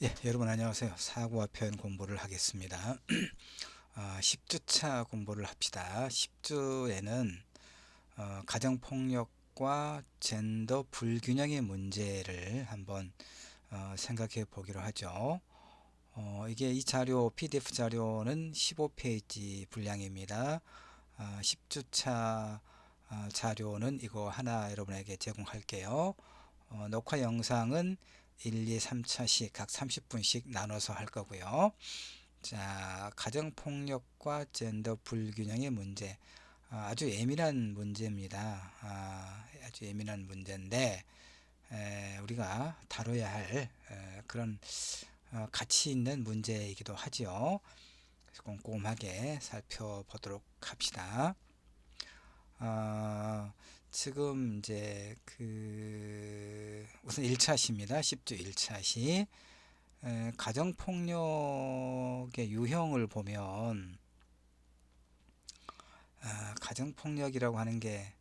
예, 여러분 안녕하세요. 사고와 표현 공부를 하겠습니다. 10주차 공부를 합시다. 10주에는 가정폭력과 젠더 불균형의 문제를 한번 생각해 보기로 하죠. 이게 이 자료, PDF 자료는 15페이지 분량입니다. 10주차 자료는 이거 하나 여러분에게 제공할게요. 녹화 영상은 1, 2, 3차씩 각 30분씩 나눠서 할 거고요. 자, 가정폭력과 젠더 불균형의 문제. 아주 예민한 문제입니다. 아주 예민한 문제인데 우리가 다뤄야 할 그런 가치 있는 문제이기도 하지요. 그래서 꼼꼼하게 살펴보도록 합시다. 어, 지금 이제 우선 1차시입니다. 10주 1차시. 가정폭력의 유형을 보면 가정폭력이라고 하는 게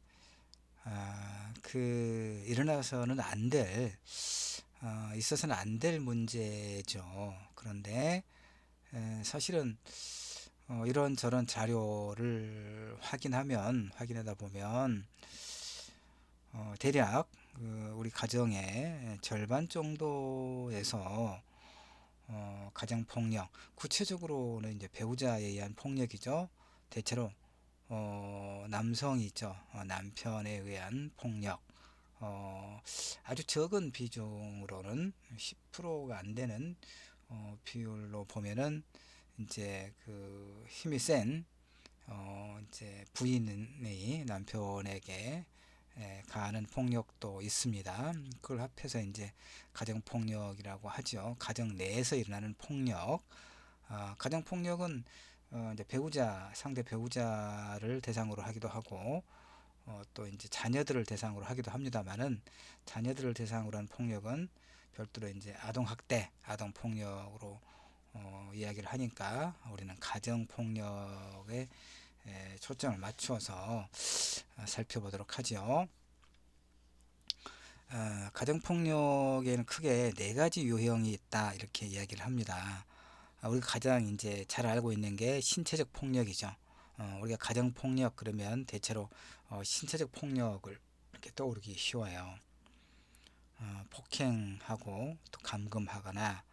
일어나서는 안 될, 있어서는 안 될 문제죠. 그런데 사실은 이런저런 자료를 확인하다 보면 대략 우리 가정의 절반 정도에서 가정폭력, 구체적으로는 이제 배우자에 의한 폭력이죠. 대체로 남성이죠. 남편에 의한 폭력. 아주 적은 비중으로는 10%가 안 되는 비율로 보면은 이제 힘이 센 이제 부인이 남편에게 가하는 폭력도 있습니다. 그걸 합해서 이제 가정폭력이라고 하죠. 가정 내에서 일어나는 폭력. 가정폭력은 이제 상대 배우자를 대상으로 하기도 하고, 또 이제 자녀들을 대상으로 하기도 합니다만은, 자녀들을 대상으로 한 폭력은 별도로 이제 아동학대, 아동폭력으로 이야기를 하니까 우리는 가정폭력에 초점을 맞추어서 살펴보도록 하죠. 가정폭력에는 크게 네 가지 유형이 있다 이렇게 이야기를 합니다. 우리가 가장 이제 잘 알고 있는 게 신체적 폭력이죠. 우리가 가정폭력 그러면 대체로 신체적 폭력을 이렇게 떠오르기 쉬워요. 폭행하고 또 감금하거나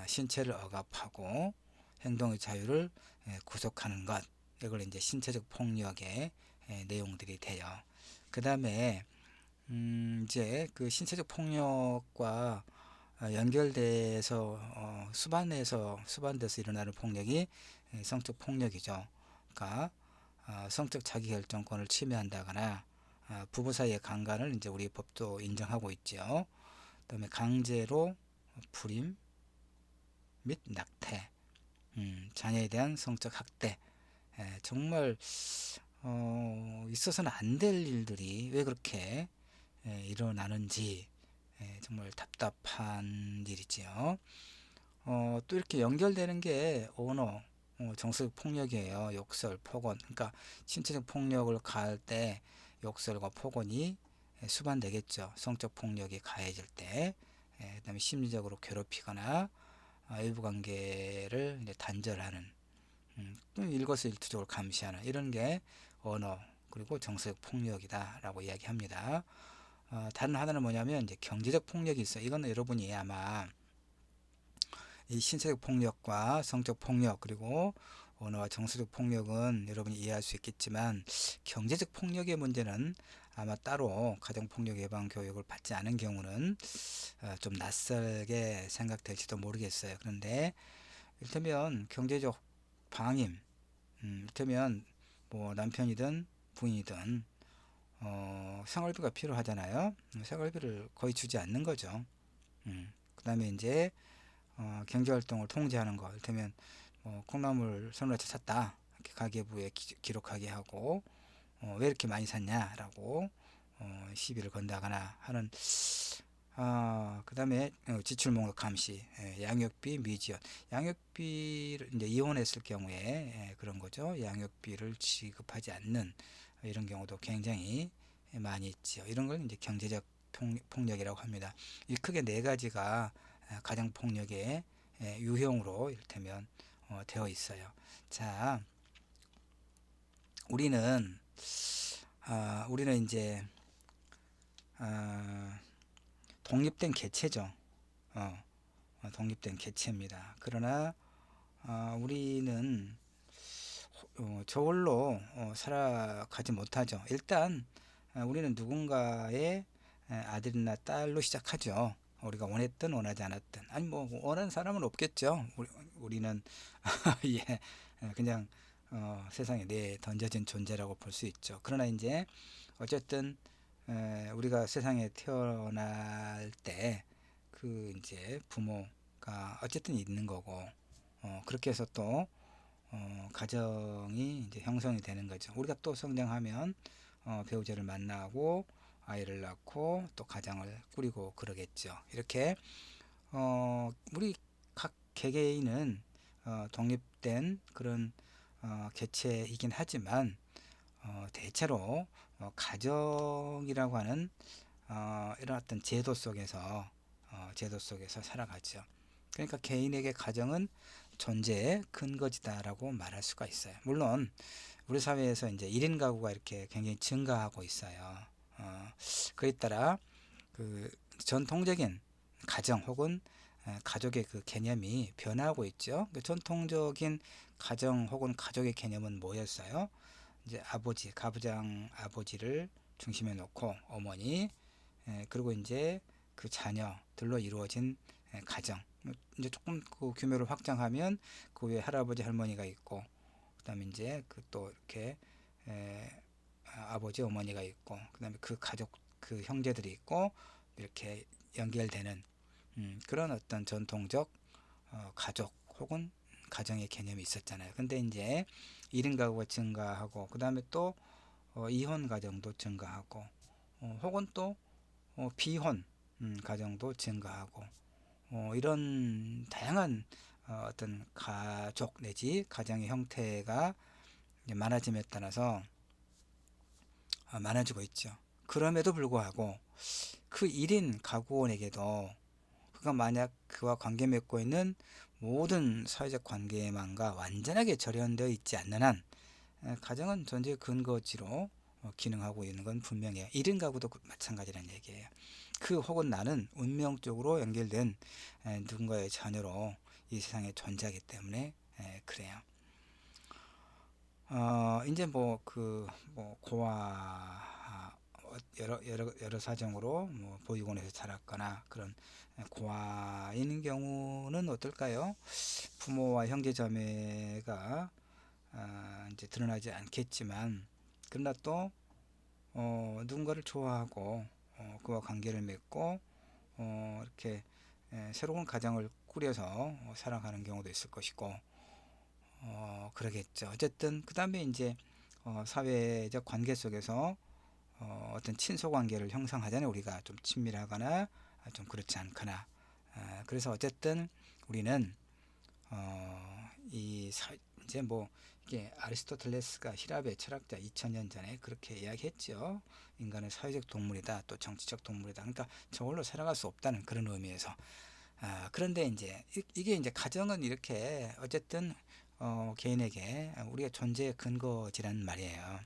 신체를 억압하고 행동의 자유를 구속하는 것, 이걸 이제 신체적 폭력의 내용들이 돼요. 그 다음에 이제 신체적 폭력과 연결돼서 수반돼서 일어나는 폭력이 성적 폭력이죠. 그러니까 성적 자기결정권을 침해한다거나 부부 사이의 강간을 이제 우리 법도 인정하고 있죠. 그다음에 강제로 불임 및 낙태, 자녀에 대한 성적 학대, 정말 있어서는 안 될 일들이 왜 그렇게 일어나는지 정말 답답한 일이지요. 또 이렇게 연결되는 게 언어, 정서적 폭력이에요. 욕설, 폭언. 그러니까 신체적 폭력을 가할 때 욕설과 폭언이 수반되겠죠. 성적 폭력이 가해질 때. 그다음에 심리적으로 괴롭히거나 일부 관계를 이제 단절하는, 일거수일투족을 감시하는 이런 게 언어 그리고 정서적 폭력이다라고 이야기합니다. 다른 하나는 뭐냐면 이제 경제적 폭력이 있어요. 이거는 여러분이 아마 이 신체적 폭력과 성적 폭력 그리고 언어와 정서적 폭력은 여러분이 이해할 수 있겠지만, 경제적 폭력의 문제는 아마 따로 가정폭력 예방 교육을 받지 않은 경우는 좀 낯설게 생각될지도 모르겠어요. 그런데 이를테면 경제적 방임, 이를테면 뭐 남편이든 부인이든 생활비가 필요하잖아요. 생활비를 거의 주지 않는 거죠. 그 다음에 이제 경제활동을 통제하는 거, 이를테면 콩나물 서너 차 샀다 이렇게 가계부에 기록하게 하고, 왜 이렇게 많이 샀냐라고 시비를 건다거나 하는. 그 다음에 지출 목록 감시, 양육비 미지원, 양육비를 이제 이혼했을 경우에 그런 거죠. 양육비를 지급하지 않는 이런 경우도 굉장히 많이 있죠. 이런 걸 이제 경제적 폭력이라고 합니다. 이 크게 네 가지가 가정폭력의 유형으로 이를테면 되어 있어요. 자, 우리는 우리는 이제 아, 독립된 개체죠. 어, 독립된 개체입니다. 그러나 우리는 저홀로 살아가지 못하죠. 일단 우리는 누군가의 아들이나 딸로 시작하죠. 우리가 원했든 원하지 않았든, 아니 뭐 원하는 사람은 없겠죠. 우리는 예, 그냥 세상에 던져진 존재라고 볼 수 있죠. 그러나 이제 어쨌든 우리가 세상에 태어날 때 그 이제 부모가 어쨌든 있는 거고, 그렇게 해서 또 가정이 이제 형성이 되는 거죠. 우리가 또 성장하면 배우자를 만나고 아이를 낳고 또 가정을 꾸리고 그러겠죠. 이렇게 우리 각 개개인은 독립된 그런 개체이긴 하지만 대체로 가정이라고 하는 이런 어떤 제도 속에서 살아가죠. 그러니까 개인에게 가정은 존재의 근거지다라고 말할 수가 있어요. 물론 우리 사회에서 이제 1인 가구가 이렇게 굉장히 증가하고 있어요. 그에 따라 그 전통적인 가정 혹은 가족의 그 개념이 변화하고 있죠. 그 전통적인 가정 혹은 가족의 개념은 뭐였어요? 이제 가부장 아버지를 중심에 놓고 어머니, 그리고 이제 그 자녀들로 이루어진 가정. 이제 조금 그 규모를 확장하면 그 위에 할아버지 할머니가 있고, 그다음에 이제 그 또 이렇게 에, 아버지 어머니가 있고, 그다음에 그 가족 그 형제들이 있고, 이렇게 연결되는 그런 어떤 전통적 가족 혹은 가정의 개념이 있었잖아요. 근데 이제 1인 가구가 증가하고, 그다음에 또 이혼 가정도 증가하고, 혹은 또 비혼 가정도 증가하고, 이런 다양한 어떤 가족 내지 가정의 형태가 많아짐에 따라서 많아지고 있죠. 그럼에도 불구하고 그 1인 가구원에게도 그가 만약 그와 관계 맺고 있는 모든 사회적 관계망과 완전하게 절연되어 있지 않는 한 가정은 존재의 근거지로 기능하고 있는 건 분명해요. 1인 가구도 마찬가지라는 얘기예요. 그 혹은 나는 운명적으로 연결된 누군가의 자녀로 이 세상에 존재하기 때문에 그래요. 이제 뭐 뭐 고아 여러 사정으로 뭐 보육원에서 자랐거나 그런 고아인 경우는 어떨까요? 부모와 형제 자매가 이제 드러나지 않겠지만, 그러나 또 누군가를 좋아하고 그와 관계를 맺고 이렇게 새로운 가정을 꾸려서 살아가는 경우도 있을 것이고, 그러겠죠. 어쨌든 그 다음에 이제 사회적 관계 속에서 어떤 친소 관계를 형성하잖아요. 우리가 좀 친밀하거나 좀 그렇지 않거나. 그래서 어쨌든 우리는 이제 뭐 이게 아리스토텔레스가 히랍의 철학자 2000년 전에 그렇게 이야기했죠. 인간은 사회적 동물이다, 또 정치적 동물이다. 그러니까 저걸로 살아갈 수 없다는 그런 의미에서. 그런데 이제 이게 이제 가정은 이렇게 어쨌든 개인에게 우리가 존재의 근거지란 말이에요.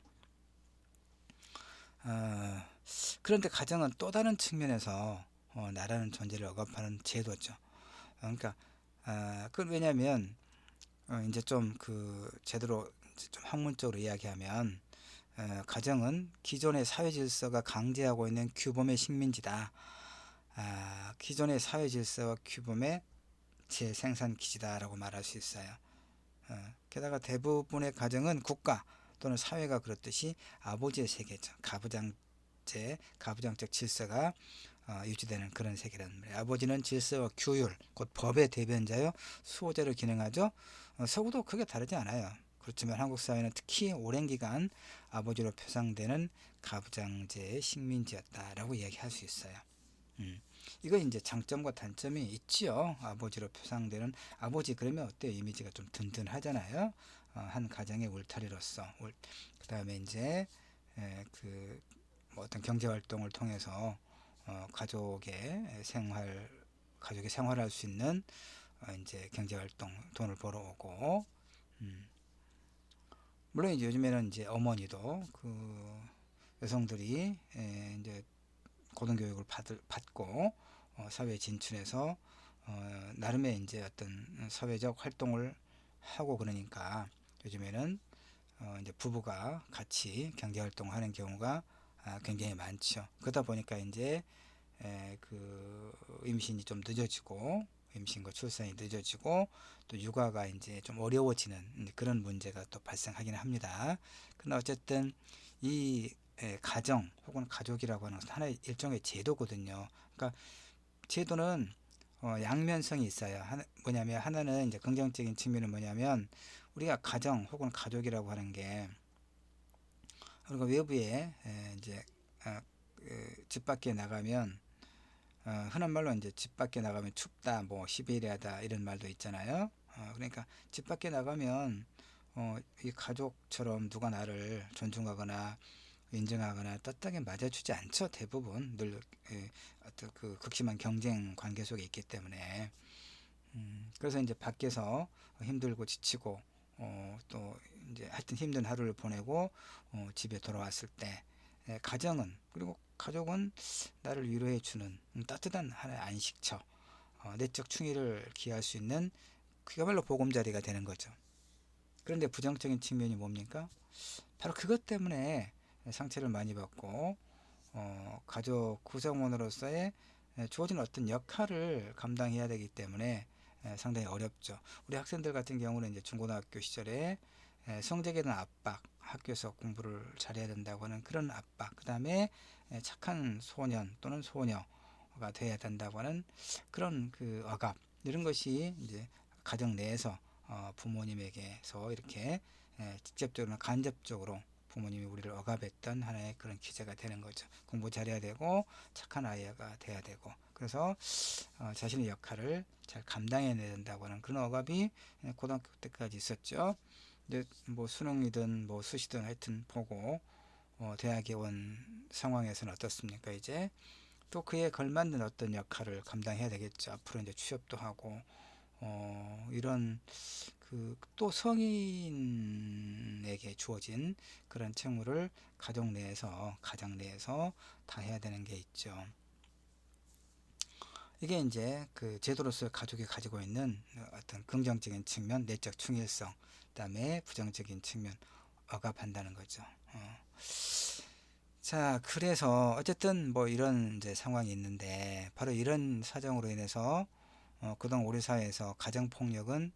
어, 그런데 가정은 또 다른 측면에서 나라는 존재를 억압하는 제도죠. 그러니까 그건 왜냐하면 이제 좀 그 제대로 이제 좀 학문적으로 이야기하면 가정은 기존의 사회 질서가 강제하고 있는 규범의 식민지다. 기존의 사회 질서와 규범의 재생산 기지다라고 말할 수 있어요. 게다가 대부분의 가정은 국가 또는 사회가 그렇듯이 아버지의 세계죠. 가부장적 질서가 유지되는 그런 세계란 말이에요. 아버지는 질서와 규율, 곧 법의 대변자요, 수호자로 기능하죠. 서구도 크게 다르지 않아요. 그렇지만 한국 사회는 특히 오랜 기간 아버지로 표상되는 가부장제의 식민지였다라고 이야기할 수 있어요. 이거 이제 장점과 단점이 있지요. 아버지로 표상되는 아버지 그러면 어때요? 이미지가 좀 든든하잖아요. 한 가정의 울타리로서. 그 다음에 이제 뭐 어떤 경제 활동을 통해서 가족의 생활 가족이 생활할 수 있는 이제 경제활동 돈을 벌어오고, 물론 이제 요즘에는 이제 어머니도 그 여성들이 이제 고등교육을 받고 사회에 진출해서 나름의 이제 어떤 사회적 활동을 하고 그러니까 요즘에는 이제 부부가 같이 경제활동을 하는 경우가 굉장히 많죠. 그러다 보니까 이제 그 임신이 좀 늦어지고 임신과 출산이 늦어지고 또 육아가 이제 좀 어려워지는 그런 문제가 또 발생하기는 합니다. 그러나 어쨌든 이 가정 혹은 가족이라고 하는 것은 하나의 일종의 제도거든요. 그러니까 제도는 양면성이 있어요. 뭐냐면 하나는 이제 긍정적인 측면은 뭐냐면 우리가 가정 혹은 가족이라고 하는 게 우리가 외부에 이제 집 밖에 나가면 흔한 말로 이제 집 밖에 나가면 춥다, 뭐 시베리아다 이런 말도 있잖아요. 그러니까 집 밖에 나가면 이 가족처럼 누가 나를 존중하거나 인정하거나 떳떳하게 맞아주지 않죠. 대부분 늘 어떤 그 극심한 경쟁 관계 속에 있기 때문에 그래서 이제 밖에서 힘들고 지치고 또 이제 하여튼 힘든 하루를 보내고 집에 돌아왔을 때 가정은 그리고 가족은 나를 위로해 주는 따뜻한 하나의 안식처, 내적 충의를 기할 수 있는 그야말로 보금자리가 되는 거죠. 그런데 부정적인 측면이 뭡니까? 바로 그것 때문에 상처를 많이 받고 가족 구성원으로서의 주어진 어떤 역할을 감당해야 되기 때문에 상당히 어렵죠. 우리 학생들 같은 경우는 이제 중고등학교 시절에 성적에 대한 압박, 학교에서 공부를 잘해야 된다고 하는 그런 압박, 그 다음에 착한 소년 또는 소녀가 돼야 된다고 하는 그런 그 억압, 이런 것이 이제 가정 내에서 부모님에게서 이렇게 직접적으로나 간접적으로 부모님이 우리를 억압했던 하나의 그런 기제가 되는 거죠. 공부 잘해야 되고 착한 아이가 돼야 되고 그래서 자신의 역할을 잘 감당해내야 된다고 하는 그런 억압이 고등학교 때까지 있었죠. 이제 뭐 수능이든 뭐 수시든 하여튼 보고 대학에 온 상황에서는 어떻습니까? 이제 또 그에 걸맞는 어떤 역할을 감당해야 되겠죠. 앞으로 이제 취업도 하고 이런 그 또 성인에게 주어진 그런 책무를 가정 내에서 다 해야 되는 게 있죠. 이게 이제 그 제도로서 가족이 가지고 있는 어떤 긍정적인 측면, 내적 충실성, 그다음에 부정적인 측면, 억압한다는 거죠. 자, 그래서 어쨌든 뭐 이런 이제 상황이 있는데 바로 이런 사정으로 인해서 그동안 우리 사회에서 가정 폭력은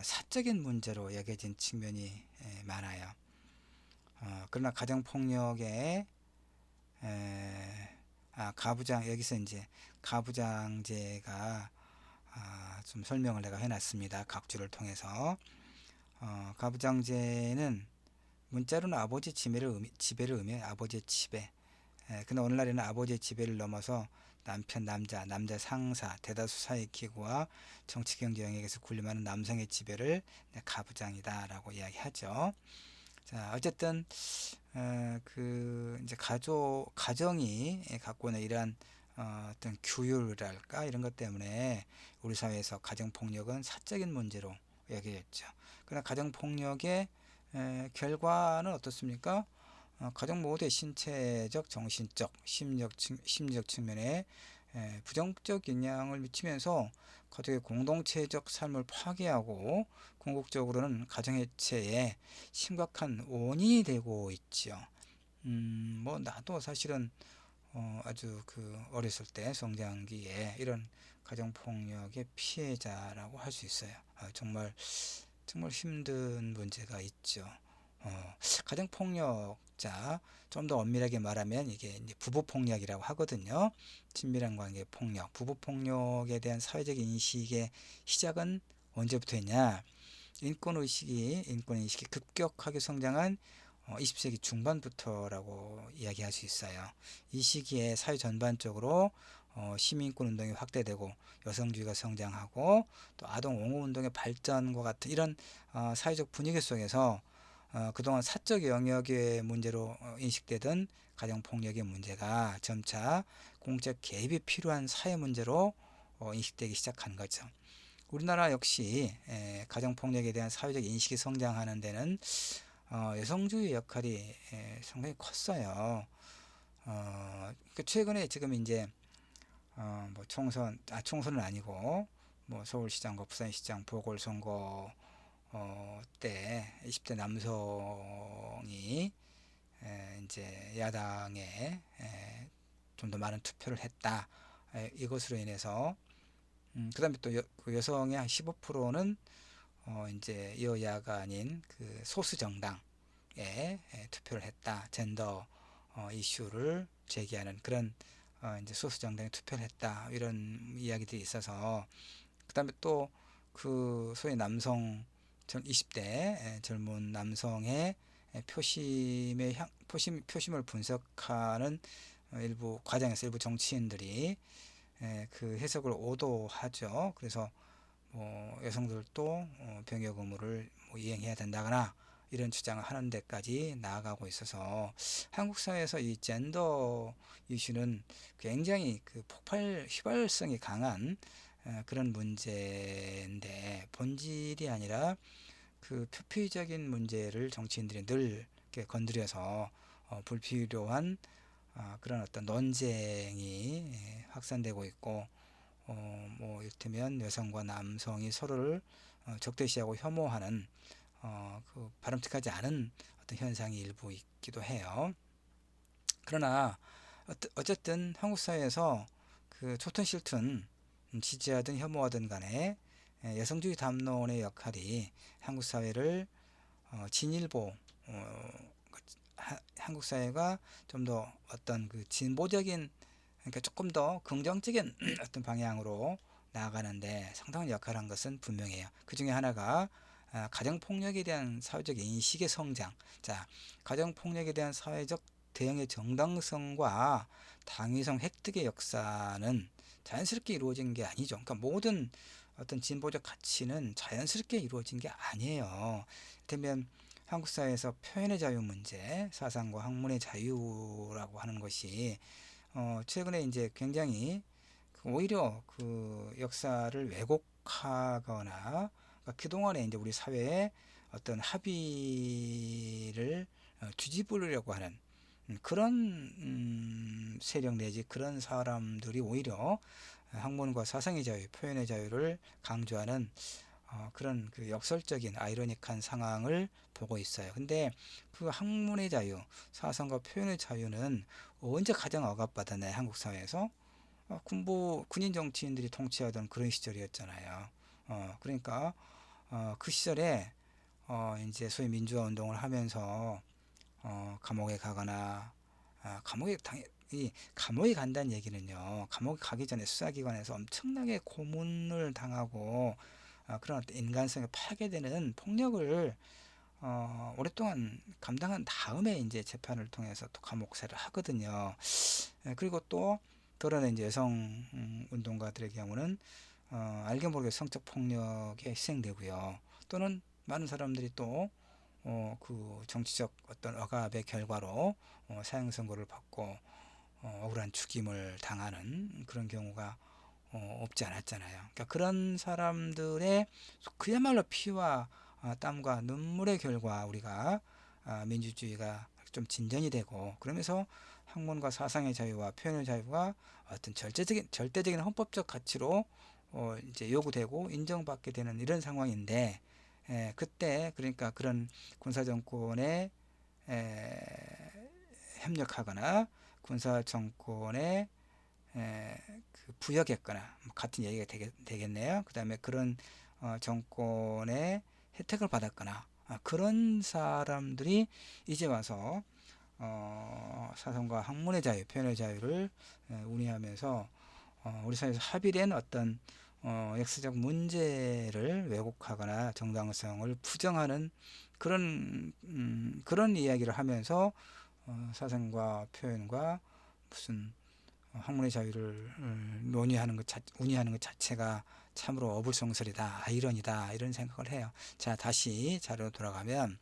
사적인 문제로 여겨진 측면이 많아요. 그러나 가정 폭력에 가부장 여기서 이제 가부장제가 좀 설명을 내가 해놨습니다. 각주를 통해서 가부장제는 문자로는 아버지 지배를 의미해 아버지의 지배. 그러나 오늘날에는 아버지의 지배를 넘어서 남편, 남자 상사, 대다수 사회기구와 정치 경제 영역에서 군림하는 남성의 지배를 가부장이다라고 이야기하죠. 자, 어쨌든 그 이제 가정이 갖고 있는 이러한 어떤 규율이랄까 이런 것 때문에 우리 사회에서 가정 폭력은 사적인 문제로 여겨졌죠. 그러나 가정 폭력의 결과는 어떻습니까? 가정 모두의 신체적, 정신적, 심리적 측면에 부정적 영향을 미치면서 가족의 공동체적 삶을 파괴하고 궁극적으로는 가정 해체에 심각한 원인이 되고 있죠. 뭐 나도 사실은 아주 그 어렸을 때 성장기에 이런 가정폭력의 피해자라고 할 수 있어요. 정말 정말 힘든 문제가 있죠. 가정폭력자 좀 더 엄밀하게 말하면 이게 이제 부부폭력이라고 하거든요. 친밀한 관계 폭력, 부부폭력에 대한 사회적 인식의 시작은 언제부터 했냐? 인권인식이 급격하게 성장한 20세기 중반부터라고 이야기할 수 있어요. 이 시기에 사회 전반적으로 시민권 운동이 확대되고 여성주의가 성장하고 또 아동 옹호 운동의 발전과 같은 이런 사회적 분위기 속에서 그동안 사적 영역의 문제로 인식되던 가정폭력의 문제가 점차 공적 개입이 필요한 사회 문제로 인식되기 시작한 거죠. 우리나라 역시 가정폭력에 대한 사회적 인식이 성장하는 데는 여성주의 역할이 상당히 컸어요. 최근에 지금 이제 뭐 총선은 아니고 뭐 서울시장과 부산시장 보궐선거 때 20대 남성이 이제 야당에 좀 더 많은 투표를 했다. 이것으로 인해서 그다음에 또 그 여성의 한 15%는 이제 여야가 아닌 그 소수 정당에 투표를 했다. 젠더 이슈를 제기하는 그런 이제 소수 정당에 투표를 했다. 이런 이야기들이 있어서 그다음에 또 그 소위 남성 20대 젊은 남성의 표심을 분석하는 일부 과정에서 일부 정치인들이 그 해석을 오도하죠. 그래서 뭐 여성들도 병역 의무를 뭐 이행해야 된다거나 이런 주장을 하는 데까지 나아가고 있어서 한국 사회에서 이 젠더 이슈는 굉장히 그 휘발성이 강한 그런 문제인데 본질이 아니라 그 표피적인 문제를 정치인들이 늘 이렇게 건드려서 불필요한 그런 어떤 논쟁이 확산되고 있고 뭐 이를테면 여성과 남성이 서로를 적대시하고 혐오하는 그 바람직하지 않은 어떤 현상이 일부 있기도 해요. 그러나 어쨌든 한국 사회에서 그 좋든 싫든 지지하든 혐오하든 간에 여성주의 담론의 역할이 한국 사회를 진일보 한국 사회가 좀 더 어떤 그 진보적인 그러니까 조금 더 긍정적인 어떤 방향으로 나아가는데 상당한 역할을 한 것은 분명해요. 그 중에 하나가 가정폭력에 대한 사회적 인식의 성장. 자, 가정폭력에 대한 사회적 대응의 정당성과 당위성 획득의 역사는 자연스럽게 이루어진 게 아니죠. 그러니까 모든 어떤 진보적 가치는 자연스럽게 이루어진 게 아니에요. 이를테면 한국 사회에서 표현의 자유 문제, 사상과 학문의 자유라고 하는 것이 최근에 이제 굉장히 오히려 그 역사를 왜곡하거나 그러니까 그동안에 이제 우리 사회에 어떤 합의를 뒤집으려고 하는 그런 세력 내지 그런 사람들이 오히려 학문과 사상의 자유, 표현의 자유를 강조하는 그런 그 역설적인 아이러닉한 상황을 보고 있어요. 근데 그 학문의 자유, 사상과 표현의 자유는 언제 가장 억압받았나요? 한국 사회에서? 군인 정치인들이 통치하던 그런 시절이었잖아요. 그러니까 그 시절에 이제 소위 민주화 운동을 하면서 감옥에 가거나 감옥에 간다는 얘기는요. 감옥에 가기 전에 수사기관에서 엄청나게 고문을 당하고 그런 어떤 인간성이 파괴되는 폭력을 오랫동안 감당한 다음에 이제 재판을 통해서 또 감옥살이를 하거든요. 그리고 또 드러낸 이제 여성 운동가들의 경우는 알게 모르게 성적 폭력에 희생되고요. 또는 많은 사람들이 또 그 정치적 어떤 억압의 결과로 사형 선고를 받고 억울한 죽임을 당하는 그런 경우가 없지 않았잖아요. 그러니까 그런 사람들의 그야말로 피와 땀과 눈물의 결과 우리가 민주주의가 좀 진전이 되고 그러면서 학문과 사상의 자유와 표현의 자유가 어떤 절대적인 헌법적 가치로 이제 요구되고 인정받게 되는 이런 상황인데 그때 그러니까 그런 군사 정권에 협력하거나 군사 정권에 그 부역했거나 뭐 같은 얘기가 되겠네요. 그 다음에 그런 정권의 혜택을 받았거나 그런 사람들이 이제 와서 사상과 학문의 자유, 표현의 자유를 운의하면서 우리 사회에서 합의된 어떤 역사적 문제를 왜곡하거나 정당성을 부정하는 그런 이야기를 하면서 사상과 표현과 무슨 학문의 자유를 운의하는 것 자체가 참으로 어불성설이다, 아이러니다 이런 생각을 해요. 자, 다시 자료로 돌아가면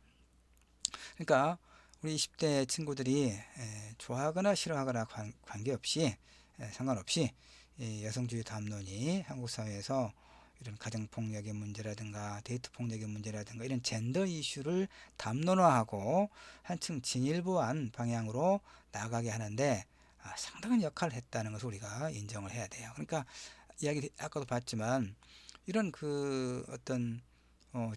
그러니까 우리 20대 친구들이 좋아하거나 싫어하거나 관계없이 상관없이 이 여성주의 담론이 한국 사회에서 이런 가정폭력의 문제라든가 데이트폭력의 문제라든가 이런 젠더 이슈를 담론화하고 한층 진일보한 방향으로 나아가게 하는데 상당한 역할을 했다는 것을 우리가 인정을 해야 돼요. 그러니까 이야기 아까도 봤지만 이런 그 어떤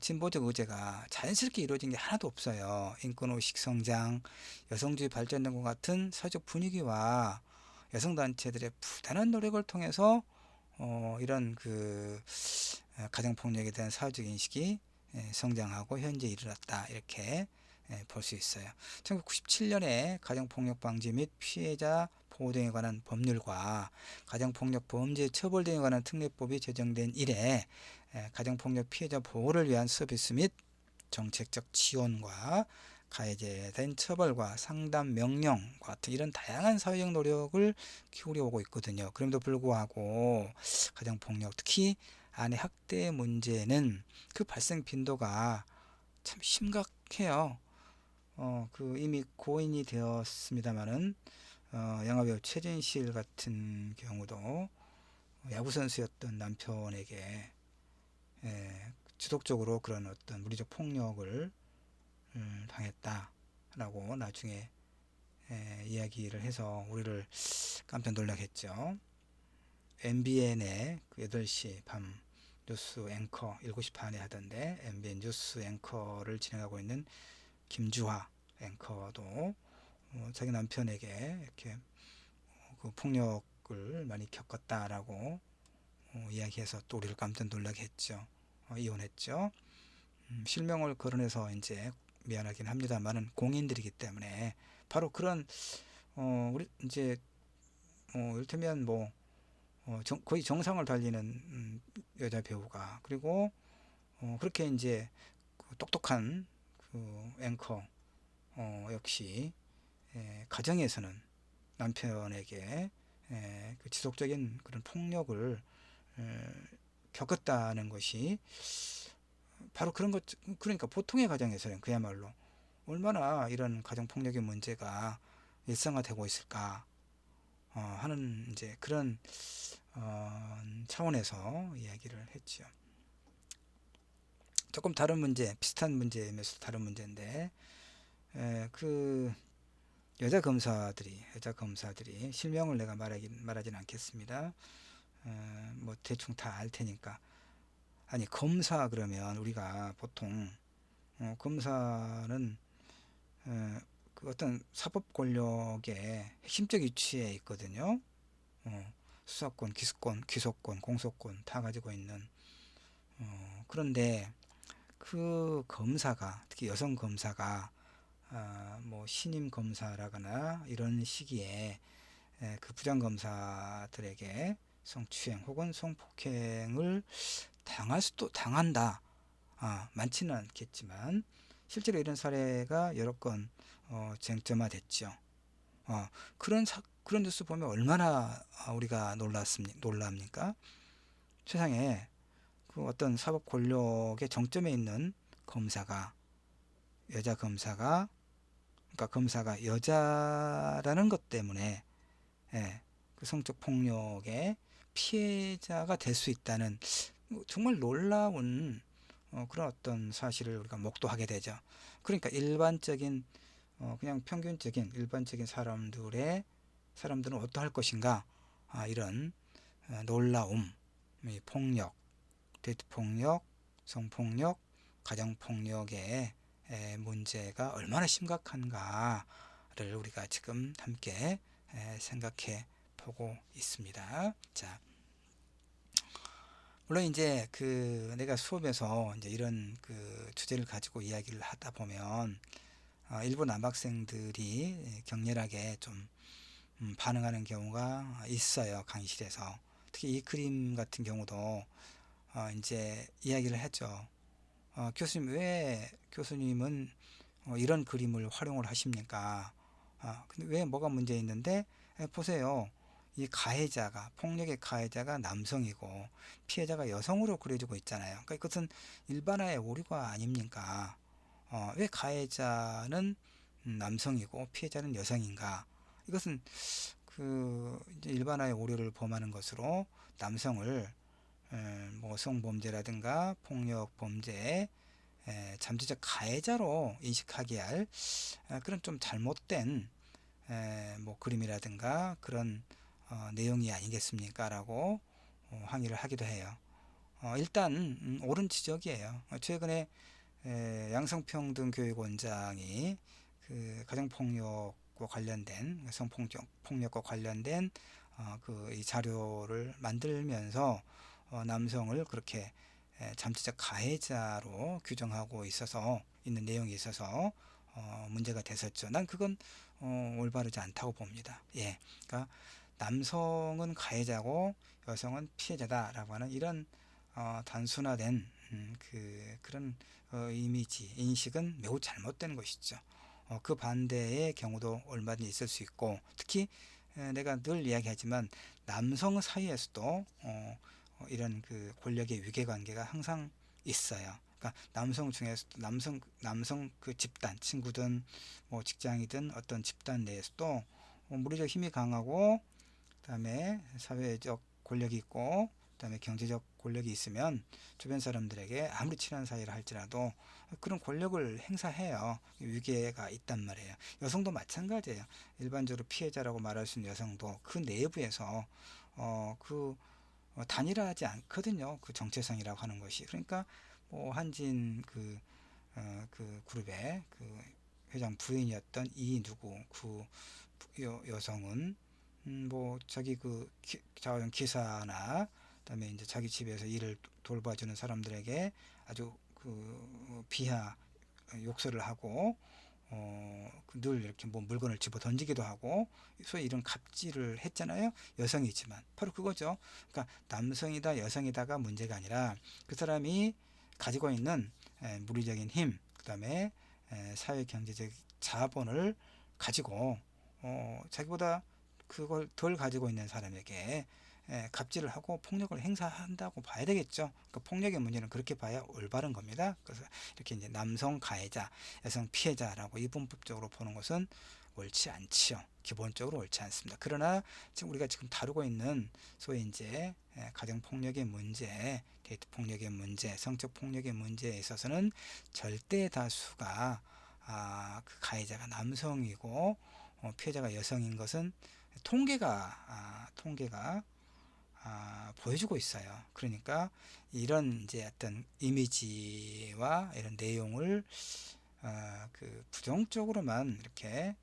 진보적 의제가 자연스럽게 이루어진 게 하나도 없어요. 인권의식 성장, 여성주의 발전 등과 같은 사회적 분위기와 여성단체들의 부단한 노력을 통해서 이런 그 가정폭력에 대한 사회적 인식이 성장하고 현재 이르렀다 이렇게 볼 수 있어요. 1997년에 가정폭력 방지 및 피해자 보호 등에 관한 법률과 가정폭력 범죄 처벌 등에 관한 특례법이 제정된 이래 가정폭력 피해자 보호를 위한 서비스 및 정책적 지원과 가해자에 대한 처벌과 상담 명령 같은 이런 다양한 사회적 노력을 기울여 오고 있거든요. 그럼에도 불구하고 가정폭력 특히 아내 학대 문제는 그 발생 빈도가 참 심각해요. 그 이미 고인이 되었습니다마는 영화배우 최진실 같은 경우도 야구 선수였던 남편에게 지속적으로 그런 어떤 물리적 폭력을 당했다라고 나중에 이야기를 해서 우리를 깜짝 놀라게 했죠. MBN의 그 8시 밤 뉴스 앵커 7시 반에 하던데 MBN 뉴스 앵커를 진행하고 있는 김주화 앵커도 자기 남편에게 이렇게 그 폭력을 많이 겪었다라고 이야기해서 또 우리를 깜짝 놀라게 했죠. 이혼했죠. 실명을 거론해서 이제 미안하긴 합니다만은 공인들이기 때문에 바로 그런 우리 이제 이를테면 뭐 거의 정상을 달리는 여자 배우가 그리고 그렇게 이제 그 똑똑한 그 앵커 역시 가정에서는 남편에게 그 지속적인 그런 폭력을 에, 겪었다는 것이 바로 그런 것 그러니까 보통의 가정에서는 그야말로 얼마나 이런 가정 폭력의 문제가 일상화되고 있을까 하는 이제 그런 차원에서 이야기를 했죠. 조금 다른 문제, 비슷한 문제이면서 다른 문제인데 그 여자 검사들이 실명을 내가 말하진 않겠습니다. 뭐 대충 다 알 테니까. 아니 검사 그러면 우리가 보통 검사는 그 어떤 사법 권력의 핵심적 위치에 있거든요. 수사권, 기소권, 기소권, 공소권 다 가지고 있는 그런데 그 검사가 특히 여성 검사가 뭐 신임 검사라거나 이런 시기에 그 부장 검사들에게 성추행 혹은 성폭행을 당할 수도 당한다. 많지는 않겠지만 실제로 이런 사례가 여러 건 쟁점화됐죠. 그런 뉴스 보면 얼마나 우리가 놀랍니까? 세상에 그 어떤 사법 권력의 정점에 있는 검사가 여자 검사가 그러니까 검사가 여자라는 것 때문에 그 성적 폭력의 피해자가 될 수 있다는 정말 놀라운 그런 어떤 사실을 우리가 목도하게 되죠. 그러니까 일반적인 그냥 평균적인 일반적인 사람들은 어떠할 것인가 이런 놀라움, 폭력, 데이트폭력, 성폭력, 가정폭력의 문제가 얼마나 심각한가를 우리가 지금 함께 생각해 보고 있습니다. 자, 물론 이제 그 내가 수업에서 이제 이런 그 주제를 가지고 이야기를 하다 보면 일부 남학생들이 격렬하게 좀 반응하는 경우가 있어요. 강의실에서. 특히 이 그림 같은 경우도 이제 이야기를 했죠. 교수님 왜 교수님은 이런 그림을 활용을 하십니까? 근데 왜 뭐가 문제 있는데 보세요. 이 가해자가 폭력의 가해자가 남성이고 피해자가 여성으로 그려지고 있잖아요. 그러니까 이것은 일반화의 오류가 아닙니까? 왜 가해자는 남성이고 피해자는 여성인가? 이것은 이제 일반화의 오류를 범하는 것으로 남성을 뭐 성범죄라든가 폭력 범죄 잠재적 가해자로 인식하게 할 그런 좀 잘못된 뭐 그림이라든가 그런 내용이 아니겠습니까? 라고 항의를 하기도 해요. 일단 옳은 지적이에요. 최근에 양성평등교육원장이 그 가정폭력과 관련된 성폭력과 관련된 이 자료를 만들면서 남성을 그렇게 잠재적 가해자로 규정하고 있는 내용이 있어서 문제가 됐었죠. 난 그건 올바르지 않다고 봅니다. 예, 그러니까 남성은 가해자고 여성은 피해자다라고 하는 이런 단순화된 그런 이미지, 인식은 매우 잘못된 것이죠. 그 반대의 경우도 얼마든지 있을 수 있고, 특히 내가 늘 이야기하지만 남성 사이에서도 이런 그 권력의 위계관계가 항상 있어요. 그러니까 남성 중에서도 남성 그 집단, 친구든 뭐 직장이든 어떤 집단 내에서도 물리적 힘이 강하고, 그다음에 사회적 권력이 있고, 그다음에 경제적 권력이 있으면 주변 사람들에게 아무리 친한 사이라 할지라도 그런 권력을 행사해요. 위계가 있단 말이에요. 여성도 마찬가지예요. 일반적으로 피해자라고 말할 수 있는 여성도 그 내부에서 단일화하지 않거든요. 그 정체성이라고 하는 것이. 그러니까 뭐 한진 그 그룹의 그 회장 부인이었던 이 누구 그 여성은 뭐 자기 자원 기사나 그다음에 이제 자기 집에서 일을 돌봐주는 사람들에게 아주 비하 욕설을 하고 늘 이렇게 뭐 물건을 집어 던지기도 하고 소위 이런 갑질을 했잖아요. 여성이지만 바로 그거죠. 그러니까 남성이다 여성이다가 문제가 아니라 그 사람이 가지고 있는 물리적인 힘, 그다음에 사회 경제적 자본을 가지고 자기보다 그걸 덜 가지고 있는 사람에게 갑질을 하고 폭력을 행사한다고 봐야 되겠죠. 그 폭력의 문제는 그렇게 봐야 올바른 겁니다. 그래서 이렇게 이제 남성 가해자, 여성 피해자라고 이분법적으로 보는 것은 옳지 않지요. 기본적으로 옳지 않습니다. 그러나 지금 우리가 지금 다루고 있는 소위 이제 가정 폭력의 문제, 데이트 폭력의 문제, 성적 폭력의 문제에 있어서는 절대 다수가 그 가해자가 남성이고 피해자가 여성인 것은 통계가 보여주고 있어요. 그러니까 이런 이제 어떤 이미지와 이런 내용을 부정적으로만 이렇게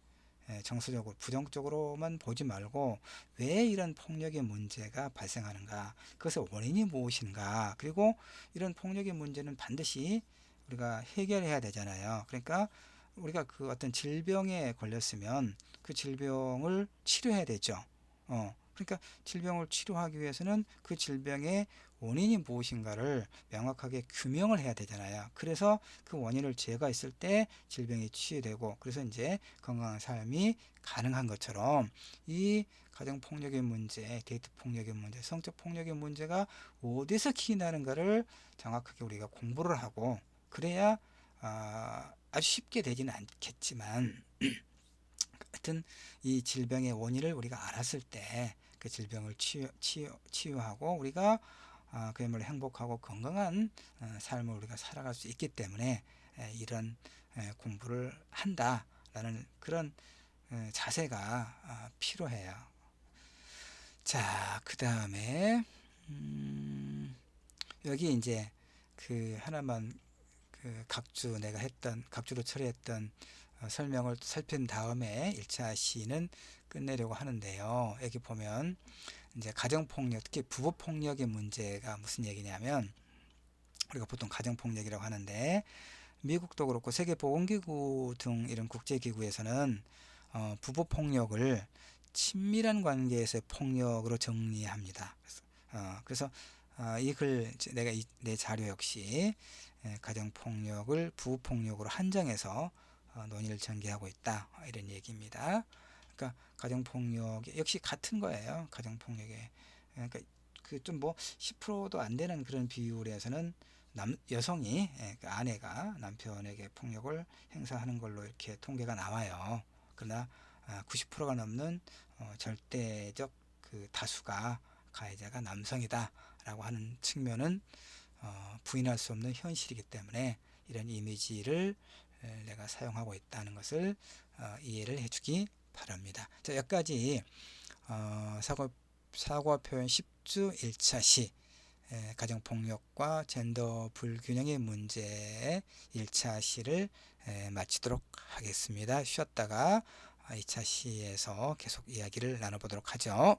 정서적으로 부정적으로만 보지 말고 왜 이런 폭력의 문제가 발생하는가, 그것의 원인이 무엇인가, 그리고 이런 폭력의 문제는 반드시 우리가 해결해야 되잖아요. 그러니까 우리가 그 어떤 질병에 걸렸으면 그 질병을 치료해야 되죠. 그러니까 질병을 치료하기 위해서는 그 질병의 원인이 무엇인가를 명확하게 규명을 해야 되잖아요. 그래서 그 원인을 제거했을 때 질병이 치유되고, 그래서 이제 건강한 삶이 가능한 것처럼 이 가정폭력의 문제, 데이트폭력의 문제, 성적폭력의 문제가 어디서 기인하는가를 정확하게 우리가 공부를 하고, 그래야 아주 쉽게 되지는 않겠지만 하여튼 이 질병의 원인을 우리가 알았을 때 그 질병을 치유하고 우리가 그야말로 행복하고 건강한 삶을 우리가 살아갈 수 있기 때문에 이런 공부를 한다라는 그런 자세가 필요해요. 자, 그 다음에 여기 이제 그 하나만 내가 각주로 처리했던 설명을 살핀 다음에 1차 시는 끝내려고 하는데요. 여기 보면 이제 가정폭력, 특히 부부폭력의 문제가 무슨 얘기냐면, 우리가 보통 가정폭력이라고 하는데 미국도 그렇고 세계보건기구 등 이런 국제기구에서는 부부폭력을 친밀한 관계에서의 폭력으로 정리합니다. 그래서 이 글, 내 자료 역시 가정폭력을 부부폭력으로 한정해서 논의를 전개하고 있다, 이런 얘기입니다. 그러니까 가정폭력 역시 같은 거예요. 가정폭력에 그러니까 그 좀 뭐 10%도 안 되는 그런 비율에서는 여성이 그 아내가 남편에게 폭력을 행사하는 걸로 이렇게 통계가 나와요. 그러나 90%가 넘는 절대적 그 다수가 가해자가 남성이다 라고 하는 측면은 부인할 수 없는 현실이기 때문에 이런 이미지를 내가 사용하고 있다는 것을 이해를 해주기 바랍니다. 자, 여기까지 사고 표현 10주 1차 시 가정폭력과 젠더 불균형의 문제 1차 시를 마치도록 하겠습니다. 쉬었다가 2차 시에서 계속 이야기를 나눠보도록 하죠.